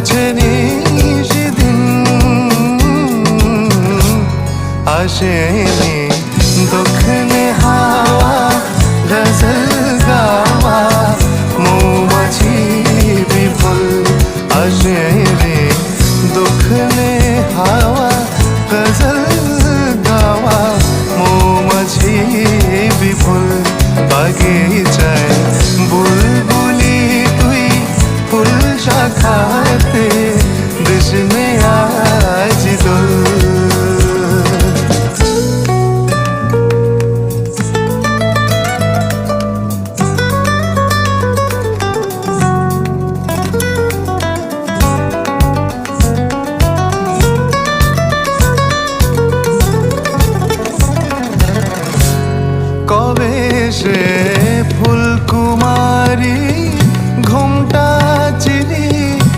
বোঝেনি সেদিন আসেনি দক্ষিণে হাওয়া গজল গাওয়া মৌমাছি বিপুল আসেনি দক্ষিণে হাওয়া গজল গাওয়া মৌমাছি বিপুল বাগিচায় বুলবুলি তুই ফুল শাখাতে দেশ মে আজ দোল কবে সে